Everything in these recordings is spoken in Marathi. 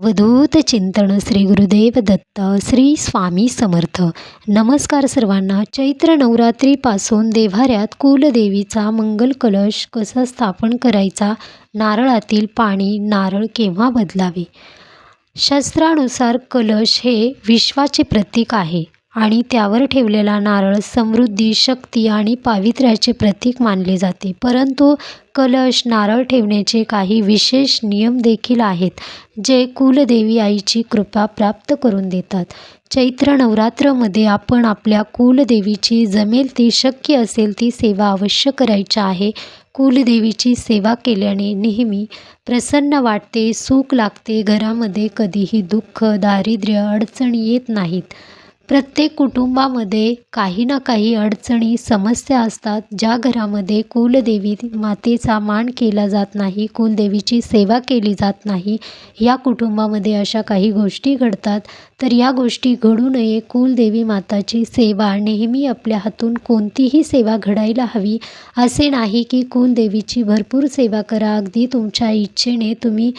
अवधूत चिंतन श्री गुरुदेव दत्त श्री स्वामी समर्थ. नमस्कार सर्वांना. चैत्र नवरात्रीपासून देव्हाऱ्यात कुलदेवीचा मंगल कलश कसा स्थापन करायचा, नारळातील पाणी नारळ केव्हा बदलावे. शास्त्रानुसार कलश हे विश्वाचे प्रतीक आहे आणि त्यावर ठेवलेला नारळ समृद्धी, शक्ती आणि पावित्र्याचे प्रतीक मानले जाते. परंतु कलश, नारळ ठेवण्याचे काही विशेष नियम देखील आहेत, जे कुलदेवी आईची कृपा प्राप्त करून देतात. चैत्र नवरात्रमध्ये आपण आपल्या कुलदेवीची जमेल ती, शक्य असेल ती सेवा अवश्य करायची आहे. कुलदेवीची सेवा केल्याने नेहमी प्रसन्न वाटते, सुख लागते. घरामध्ये कधीही दुःख, दारिद्र्य, अडचणी येत नाहीत. प्रत्येक कुटुंबामध्ये काही ना काही अडचणी, समस्या असतात. ज्या घरामध्ये कुलदेवी मातेचा मान केला जात नाही, कुलदेवीची सेवा केली जात नाही, या कुटुंबामध्ये अशा काही गोष्टी घडतात. तर या गोष्टी घडू नये, कुलदेवी माताची सेवा नेहमी आपल्या हातून कोणतीही सेवा घडायला हवी. असे नाही की कुलदेवीची भरपूर सेवा करा. अगदी तुमच्या इच्छेने तुम्ही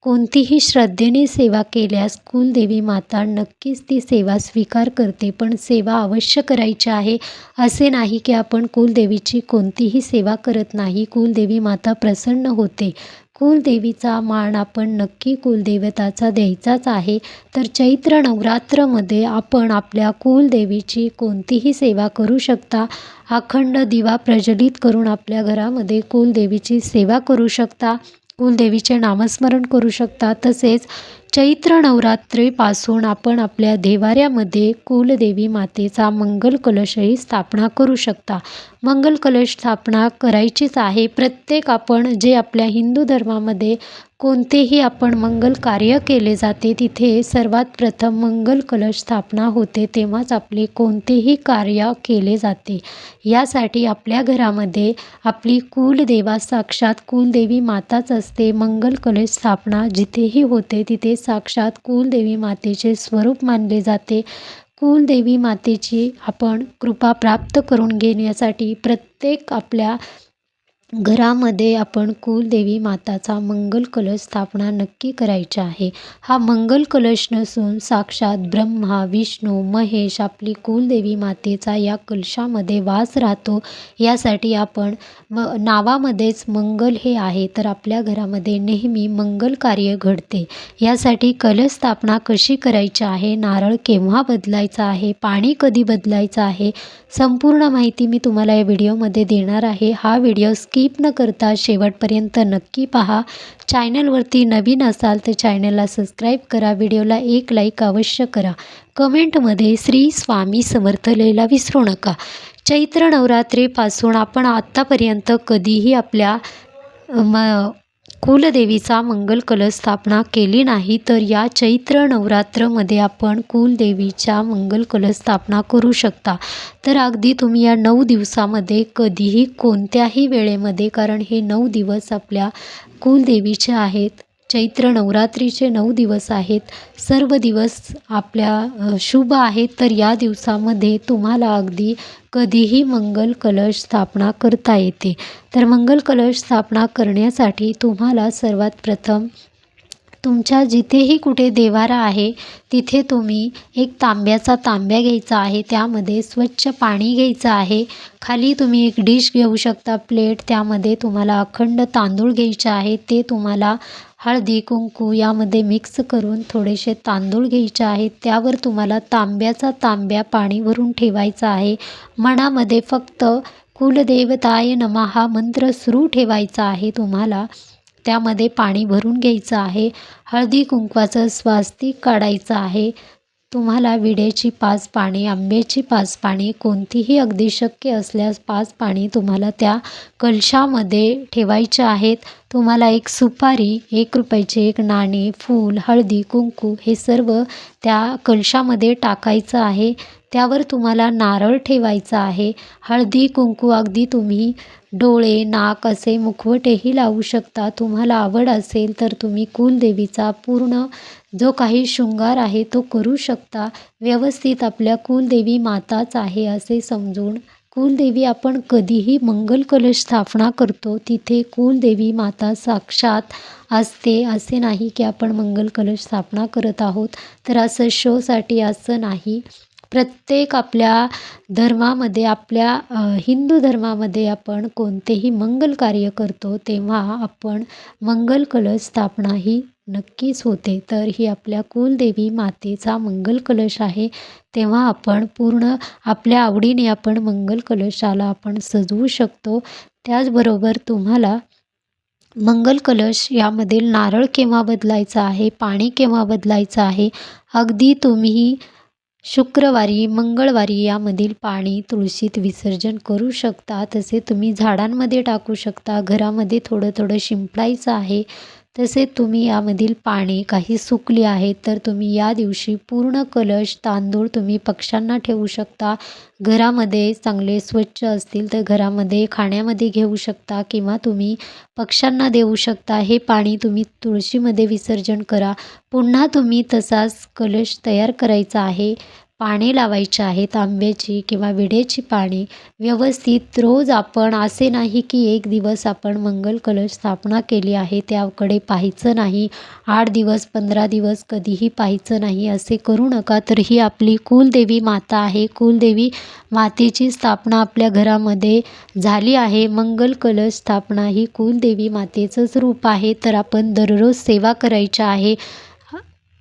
कोणतीही श्रद्धेने सेवा केल्यास कुलदेवी माता नक्कीच ती सेवा स्वीकार करते. पण सेवा अवश्य करायची आहे. असे नाही की आपण कुलदेवीची कोणतीही सेवा करत नाही. कुलदेवी माता प्रसन्न होते. कुलदेवीचा मान आपण नक्की कुलदेवताचा द्यायचाच आहे. तर चैत्र नवरात्रमध्ये आपण आपल्या कुलदेवीची कोणतीही सेवा करू शकता. अखंड दिवा प्रज्वलित करून आपल्या घरामध्ये कुलदेवीची सेवा करू शकता. कुलदेवीचे नामस्मरण करू शकता. तसेच चैत्र नवरात्रीपासून आपण आपल्या देव्हाऱ्यामध्ये कुलदेवी मातेचा मंगल कलशही स्थापना करू शकता. मंगल कलश स्थापना करायचीच आहे. प्रत्येक आपण जे आपल्या हिंदू धर्मामध्ये कोणतेही आपण मंगल कार्य केले जाते, तिथे सर्वात प्रथम मंगल कलश स्थापना होते, तेव्हाच आपले कोणतेही कार्य केले जाते. यासाठी आपल्या घरामध्ये आपली कुलदेवा साक्षात कुलदेवी माताच असते. मंगल कलश स्थापना जिथेही होते तिथे साक्षात कुलदेवी मातेचे स्वरूप मानले जाते. कुलदेवी मातेची आपण कृपा प्राप्त करून घेण्यासाठी प्रत्येक आपल्या घरामध्ये आपण कुलदेवी माताचा मंगल कलश स्थापना नक्की करायची आहे. हा मंगल कलश नसून साक्षात ब्रह्मा, विष्णू, महेश आपली कुलदेवी मातेचा या कलशामध्ये वास राहतो. यासाठी आपण नावामध्येच मंगल हे आहे, तर आपल्या घरामध्ये नेहमी मंगल कार्य घडते. यासाठी कलश स्थापना कशी करायची आहे, नारळ केव्हा बदलायचा आहे, पाणी कधी बदलायचं आहे, संपूर्ण माहिती मी तुम्हाला या व्हिडिओमध्ये देणार आहे. हा व्हिडिओ स्किप न करता शेवटपर्यंत नक्की पहा. चॅनलवरती नवीन असाल तर चॅनलला सबस्क्राईब करा. व्हिडिओला एक लाईक अवश्य करा. कमेंटमध्ये श्री स्वामी समर्थ लिहायला विसरू नका. चैत्र नवरात्रीपासून आपण आत्तापर्यंत कधीही आपल्या कुलदेवीचा मंगल कलश स्थापना केली नाही, तर या चैत्र नवरात्रमध्ये आपण कुलदेवीच्या मंगल कलश स्थापना करू शकता. तर अगदी तुम्ही या 9 दिवसामध्ये कधीही कोणत्याही वेळेमध्ये, कारण हे 9 दिवस आपल्या कुलदेवीचे आहेत. चैत्र नवरात्रीचे 9 दिवस आहेत. सर्व दिवस आपल्या शुभ आहेत. तर या दिवसामध्ये तुम्हाला अगदी कधीही मंगल कलश स्थापना करता येते. तर मंगल कलश स्थापना करण्यासाठी तुम्हाला सर्वात प्रथम तुमच्या जिथेही कुठे देव्हारा आहे तिथे तुम्ही एक तांब्या घ्यायचा आहे. त्यामध्ये स्वच्छ पाणी घ्यायचं आहे. खाली तुम्ही एक डिश घेऊ शकता, प्लेट. त्यामध्ये तुम्हाला अखंड तांदूळ घ्यायचे आहे. ते तुम्हाला हळदी, कुंकू यामध्ये मिक्स करून थोडेसे तांदूळ घ्यायचे आहेत. त्यावर तुम्हाला तांब्या पाणी भरून ठेवायचं आहे. मनामध्ये फक्त कुलदेवताय नमः हा मंत्र सुरू ठेवायचा आहे. तुम्हाला त्यामध्ये पाणी भरून घ्यायचं आहे. हळदी कुंकवाचं स्वास्तिक काढायचं आहे. तुम्हाला विड्याची 5 पाने, आंब्याची 5 पाने, कोणतीही अगदी शक्य असल्यास 5 पाने तुम्हाला त्या कलशामध्ये ठेवायचे आहेत. तुम्हाला एक सुपारी, 1 रुपयाचे एक नाणे, फूल, हळदी, कुंकू हे सर्व त्या कलशामध्ये टाकायचं आहे. त्यावर तुम्हाला नारळ ठेवायचा आहे. हळदी कुंकू अगदी तुम्ही डोळे, नाक असे मुखवटेही लावू शकता. तुम्हाला आवड असेल तर तुम्ही कुलदेवीचा पूर्ण जो काही शृंगार आहे तो करू शकता. व्यवस्थित आपल्या कुलदेवी माताच आहे असे समजून कुलदेवी आपण कधीही मंगल कलश स्थापना करतो तिथे कुलदेवी माता साक्षात असते. असे नाही की आपण मंगल कलश स्थापना करत आहोत तर असं शोसाठी असं नाही. प्रत्येक आपल्या धर्मामध्ये आपल्या हिंदू धर्मामध्ये आपण कोणतेही मंगल कार्य करतो तेव्हा आपण मंगल कलश स्थापना ही नक्कीच होते. तर ही आपल्या कुलदेवी मातेचा मंगल कलश आहे. तेव्हा आपण पूर्ण आपल्या आवडीने आपण मंगल कलशाला आपण सजवू शकतो. त्याचबरोबर तुम्हाला मंगल कलश यामधील नारळ केव्हा बदलायचा आहे, पाणी केव्हा बदलायचं आहे, अगदी तुम्ही शुक्रवारी, मंगळवारी यामधील पाणी तुळशीत विसर्जन करू शकता. तसे तुम्ही झाडांमध्ये टाकू शकता. घरामध्ये थोडं थोडं शिंपडायचं आहे. तसे तुम्ही यामधील पाणी काही सुकली आहेत तर तुम्ही या दिवशी पूर्ण कलश तांदूळ तुम्ही पक्ष्यांना ठेवू शकता. घरामध्ये चांगले स्वच्छ असतील तर घरामध्ये खाण्यामध्ये घेऊ शकता किंवा तुम्ही पक्ष्यांना देऊ शकता. हे पाणी तुम्ही तुळशीमध्ये विसर्जन करा. पुन्हा तुम्ही तसाच कलश तयार करायचा आहे. पाने लावायची आहेत आंब्याची किंवा विड्याची पाने व्यवस्थित रोज आपण असे नाही की एक दिवस आपण मंगल कलश स्थापना केली आहे त्याकडे पाहायचं नाही, 8 दिवस 15 दिवस कधीही पाहायचं नाही, असे करू नका. तर ही आपली कुलदेवी माता आहे. कुलदेवी मातेची स्थापना आपल्या घरामध्ये झाली आहे. मंगल कलश स्थापना ही कुलदेवी मातेचंच रूप आहे. तर आपण दररोज सेवा करायची आहे.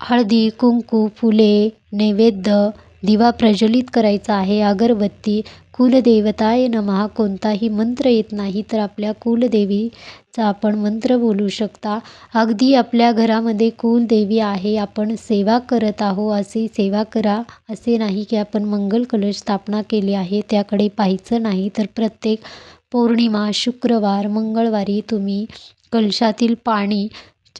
हळदी कुंकू फुले नैवेद्य दिवा प्रज्वलित करायचा आहे. अगरबत्ती कुलदेवताय नमः कोणताही मंत्र येत नाही तर आपल्या कुलदेवीचा आपण मंत्र बोलू शकता. अगदी आपल्या घरामध्ये कुलदेवी आहे आपण सेवा करत आहो अशी सेवा करा. असे नाही की आपण मंगल कलश स्थापना केली आहे त्याकडे पाहायचं नाही. तर प्रत्येक पौर्णिमा शुक्रवार मंगळवारी तुम्ही कलशातील पाणी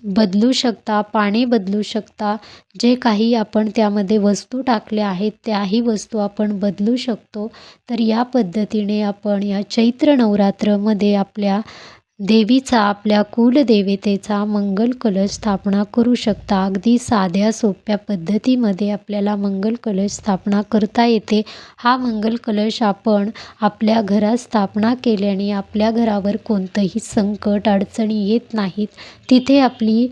बदलू शकता, पाणी बदलू शकता. जे काही आपण त्यामध्ये वस्तू टाकल्या आहेत त्याही वस्तू आपण बदलू शकतो. तर या पद्धतीने आपण या चैत्र नवरात्रमध्ये आपल्या देवीचा आपल्या कुलदेवतेचा मंगल कलश स्थापना करू शकता. अगदी साध्या सोप्या पद्धतीमध्ये आपल्याला मंगल कलश स्थापना करता येते. हा मंगल कलश आपण आपल्या घरात स्थापना केल्याने आपल्या घरावर कोणतंही संकट अडचणी येत नाहीत. तिथे आपली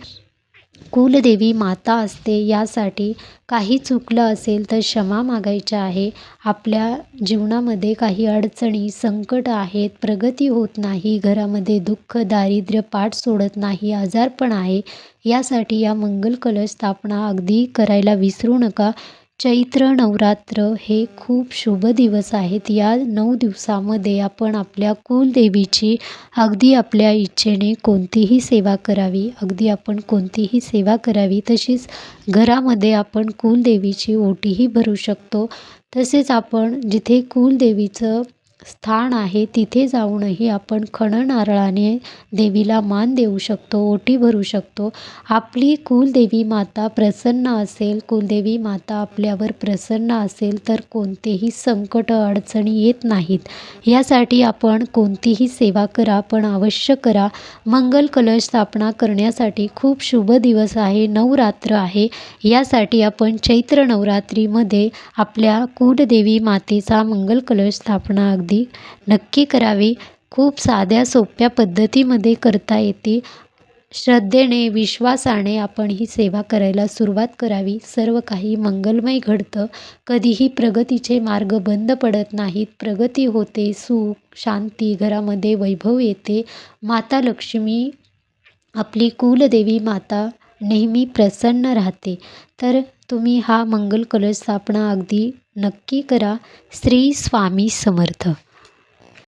कुलदेवी माता असते. यासाठी काही चुकलं असेल तर क्षमा मागायची आहे. आपल्या जीवनामध्ये काही अडचणी संकट आहेत, प्रगती होत नाही, घरामध्ये दुःख दारिद्र्य पाठ सोडत नाही, आजारपण आहे, यासाठी या मंगल कलश स्थापना अगदी करायला विसरू नका. चैत्र नवरात्र हे खूप शुभ दिवस आहेत. या 9 दिवसामध्ये आपण आपल्या कुलदेवीची अगदी आपल्या इच्छेने कोणतीही सेवा करावी. अगदी आपण कोणतीही सेवा करावी. तशीच घरामध्ये आपण कुलदेवीची ओटीही भरू शकतो. तसेच आपण जिथे कुलदेवीचं स्थान आहे तिथे जाऊनही आपण खणं नारळाने देवीला मान देऊ शकतो, ओटी भरू शकतो. आपली कुलदेवी माता प्रसन्न असेल, कुलदेवी माता आपल्यावर प्रसन्न असेल तर कोणतेही संकट अडचणी येत नाहीत. यासाठी आपण कोणतीही सेवा करा पण अवश्य करा. मंगल कलश स्थापना करण्यासाठी खूप शुभ दिवस आहे, नवरात्र आहे. यासाठी आपण चैत्र नवरात्रीमध्ये आपल्या कुलदेवी मातेचा मंगल कलश स्थापना अगदी नक्की करावी. खूप साध्या सोप्या पद्धतीमध्ये करता येते. श्रद्धेने विश्वासाने आपण ही सेवा करायला सुरुवात करावी. सर्व काही मंगलमय घडतं. कधीही प्रगतीचे मार्ग बंद पडत नाहीत. प्रगती होते, सुख शांती घरामध्ये वैभव येते. माता लक्ष्मी आपली कुलदेवी माता नेहमी प्रसन्न राहते. तर तुम्ही हा मंगल कलश स्थापना अगदी नक्की करा. श्री स्वामी समर्थ.